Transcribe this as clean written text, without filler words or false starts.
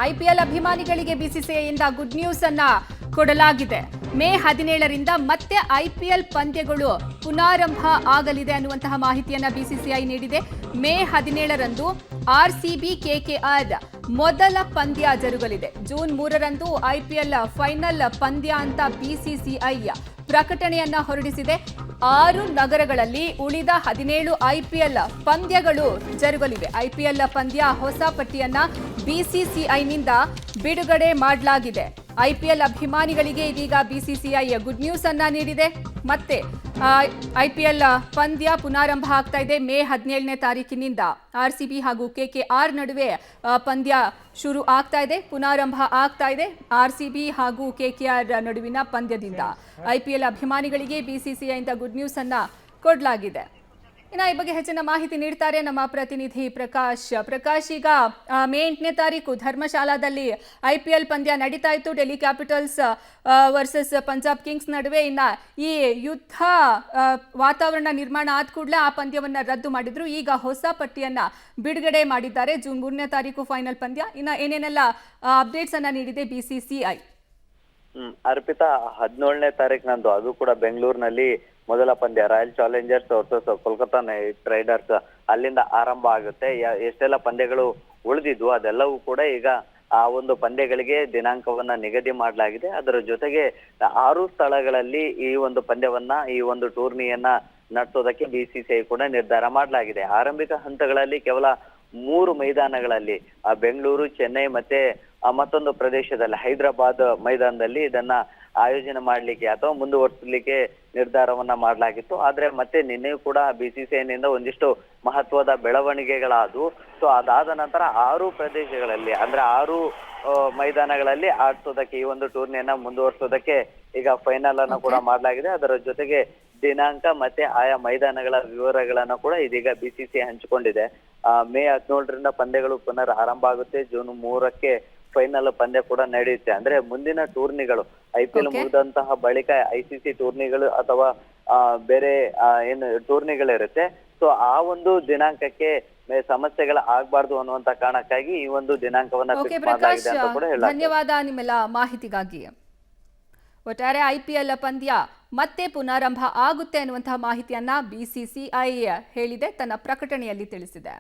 IPL ಅಭಿಮಾನಿಗಳಿಗೆ ಬಿಸಿಸಿಐಯಿಂದ good news ಅನ್ನ ಕೊಡಲಾಗಿದೆ. ಮೇ 17ರಿಂದ ಮತ್ತೆ ಐಪಿಎಲ್ ಪಂದ್ಯಗಳು ಪುನಾರಂಭ ಆಗಲಿದೆ ಅನ್ನುವಂತಹ ಮಾಹಿತಿಯನ್ನ ಬಿಸಿಸಿಐ ನೀಡಿದೆ. ಮೇ 17ರಂದು ಆರ್ಸಿಬಿ ಕೆಕೆಆರ್ ಮೊದಲ ಪಂದ್ಯ ಜರುಗಲಿದೆ. ಜೂನ್ 3ರಂದು ಐಪಿಎಲ್ ಫೈನಲ್ ಪಂದ್ಯ ಅಂತ ಬಿಸಿಸಿಐ ಪ್ರಕಟಣೆಯನ್ನ ಹೊರಡಿಸಿದೆ. 6 ನಗರಗಳಲ್ಲಿ ಉಳಿದ 17 ಐಪಿಎಲ್ ಪಂದ್ಯಗಳು ಜರುಗಲಿವೆ. ಐಪಿಎಲ್ ಪಂದ್ಯ ಹೊಸ ಪಟ್ಟಿಯನ್ನ ಬಿಸಿಸಿಐನಿಂದ ಬಿಡುಗಡೆ ಮಾಡಲಾಗಿದೆ. ಐಪಿಎಲ್ ಅಭಿಮಾನಿಗಳಿಗೆ ಇದೀಗ ಬಿಸಿಸಿಐ ಗುಡ್ ನ್ಯೂಸ್ ಅನ್ನ ನೀಡಿದೆ. ಮತ್ತೆ ಐಪಿಎಲ್ ಪಂದ್ಯ ಪುನಾರಂಭ ಆಗ್ತಾ ಇದೆ. ಮೇ 17ನೇ ತಾರೀಕಿನಿಂದ ಆರ್ಸಿಬಿ ಹಾಗೂ ಕೆಕೆಆರ್ ನಡುವೆ ಪಂದ್ಯ ಶುರು ಆಗ್ತಾ ಇದೆ, ಪುನಾರಂಭ ಆಗ್ತಾ ಇದೆ. ಆರ್ಸಿಬಿ ಹಾಗೂ ಕೆಕೆಆರ್ ನಡುವಿನ ಪಂದ್ಯದಿಂದ ಐಪಿಎಲ್ ಅಭಿಮಾನಿಗಳಿಗೆ ಬಿಸಿಸಿಐಯಿಂದ ಗುಡ್ ನ್ಯೂಸ್ ಅನ್ನ ಕೊಡಲಾಗಿದೆ. ಇನ್ನು ಈ ಬಗ್ಗೆ ಹೆಚ್ಚಿನ ಮಾಹಿತಿ ನೀಡ್ತಾರೆ ನಮ್ಮ ಪ್ರತಿನಿಧಿ ಪ್ರಕಾಶ್. ಈಗ ಮೇ 8ನೇ ತಾರೀಕು ಧರ್ಮಶಾಲಾದಲ್ಲಿ ಐಪಿಎಲ್ ಪಂದ್ಯ ನಡೀತಾ ಇತ್ತು. Delhi capitals versus Punjab Kings ನಡುವೆ. ಇನ್ನ ಈ ಯುದ್ಧ ವಾತಾವರಣ ನಿರ್ಮಾಣ ಆದ ಕೂಡಲೇ ಆ ಪಂದ್ಯವನ್ನ ರದ್ದು ಮಾಡಿದ್ರು. ಈಗ ಹೊಸ ಪಟ್ಟಿಯನ್ನ ಬಿಡುಗಡೆ ಮಾಡಿದ್ದಾರೆ. ಜೂನ್ 3ನೇ ತಾರೀಕು ಫೈನಲ್ ಪಂದ್ಯ. ಇನ್ನ ಏನೇನೆಲ್ಲ ಅಪ್ಡೇಟ್ಸ್ ಅನ್ನ ನೀಡಿದೆ ಬಿಸಿಸಿಐ? ಅರ್ಪಿತಾ, 17ನೇ ತಾರೀಕಿನಂದು ಅದು ಕೂಡ ಬೆಂಗಳೂರಿನಲ್ಲಿ ಮೊದಲ ಪಂದ್ಯ royal Challengers versus Kolkata night Riders ಅಲ್ಲಿಂದ ಆರಂಭ ಆಗುತ್ತೆ. ಎಷ್ಟೆಲ್ಲ ಪಂದ್ಯಗಳು ಉಳಿದಿದ್ವು ಅದೆಲ್ಲವೂ ಕೂಡ ಈಗ ಆ ಒಂದು ಪಂದ್ಯಗಳಿಗೆ ದಿನಾಂಕವನ್ನ ನಿಗದಿ ಮಾಡಲಾಗಿದೆ. ಅದರ ಜೊತೆಗೆ 6 ಸ್ಥಳಗಳಲ್ಲಿ ಈ ಒಂದು ಪಂದ್ಯವನ್ನ, ಈ ಒಂದು ಟೂರ್ನಿಯನ್ನ ನಡೆಸೋದಕ್ಕೆ ಬಿಸಿಸಿಐ ಕೂಡ ನಿರ್ಧಾರ ಮಾಡಲಾಗಿದೆ. ಆರಂಭಿಕ ಹಂತಗಳಲ್ಲಿ ಕೇವಲ 3 ಮೈದಾನಗಳಲ್ಲಿ ಬೆಂಗಳೂರು, ಚೆನ್ನೈ ಮತ್ತೆ ಮತ್ತೊಂದು ಪ್ರದೇಶದಲ್ಲಿ ಹೈದರಾಬಾದ್ ಮೈದಾನದಲ್ಲಿ ಇದನ್ನ ಆಯೋಜನೆ ಮಾಡ್ಲಿಕ್ಕೆ ಅಥವಾ ಮುಂದುವರಿಸಲಿಕ್ಕೆ ನಿರ್ಧಾರವನ್ನ ಮಾಡಲಾಗಿತ್ತು. ಆದ್ರೆ ಮತ್ತೆ ನಿನ್ನೆಯೂ ಕೂಡ ಬಿಸಿಸಿಐನಿಂದ ಒಂದಿಷ್ಟು ಮಹತ್ವದ ಬೆಳವಣಿಗೆಗಳಾದವು. ಸೊ ಅದಾದ ನಂತರ 6 ಪ್ರದೇಶಗಳಲ್ಲಿ ಅಂದ್ರೆ 6 ಮೈದಾನಗಳಲ್ಲಿ ಆಡ್ಸೋದಕ್ಕೆ, ಈ ಒಂದು ಟೂರ್ನಿಯನ್ನ ಮುಂದುವರಿಸೋದಕ್ಕೆ ಈಗ ಫೈನಲ್ ಅನ್ನ ಕೂಡ ಮಾಡಲಾಗಿದೆ. ಅದರ ಜೊತೆಗೆ ದಿನಾಂಕ ಮತ್ತೆ ಆಯಾ ಮೈದಾನಗಳ ವಿವರಗಳನ್ನ ಕೂಡ ಇದೀಗ ಬಿಸಿಸಿಐ ಹಂಚಿಕೊಂಡಿದೆ. ಮೇ 17ರಿಂದ ಪಂದ್ಯಗಳು ಪುನರ್ ಆರಂಭ ಆಗುತ್ತೆ. ಜೂನ್ 3ಕ್ಕೆ ಫೈನಲ್ ಪಂದ್ಯ ಕೂಡ ನಡೆಯುತ್ತೆ. ಅಂದ್ರೆ ಮುಂದಿನ ಟೂರ್ನಿಗಳು ಐಪಿಎಲ್ ಮುಗಿದಂತಹ ಬಳಿಕ ಐಸಿಸಿ ಟೂರ್ನಿಗಳು ಅಥವಾ ಬೇರೆ ಏನು ಟೂರ್ನಿಗಳಿರುತ್ತೆ. ಸೊ ಆ ಒಂದು ದಿನಾಂಕಕ್ಕೆ ಸಮಸ್ಯೆಗಳು ಆಗ್ಬಾರ್ದು ಅನ್ನುವಂತ ಕಾರಣಕ್ಕಾಗಿ ಈ ಒಂದು ದಿನಾಂಕವನ್ನ ಫಿಕ್ಸ್ ಮಾಡಲಾಗಿದೆ ಅಂತ ಕೂಡ ಹೇಳಲಾಗಿದೆ. ಧನ್ಯವಾದ ನಿಮ್ಮೆಲ್ಲ ಮಾಹಿತಿಗಾಗಿ. ಒಟ್ಟಾರೆ ಐಪಿಎಲ್ ಪಂದ್ಯ ಮತ್ತೆ ಪುನಾರಂಭ ಆಗುತ್ತೆ ಅನ್ನುವಂತಹ ಮಾಹಿತಿಯನ್ನ ಬಿಸಿಸಿಐ ಹೇಳಿದೆ, ತನ್ನ ಪ್ರಕಟಣೆಯಲ್ಲಿ ತಿಳಿಸಿದೆ.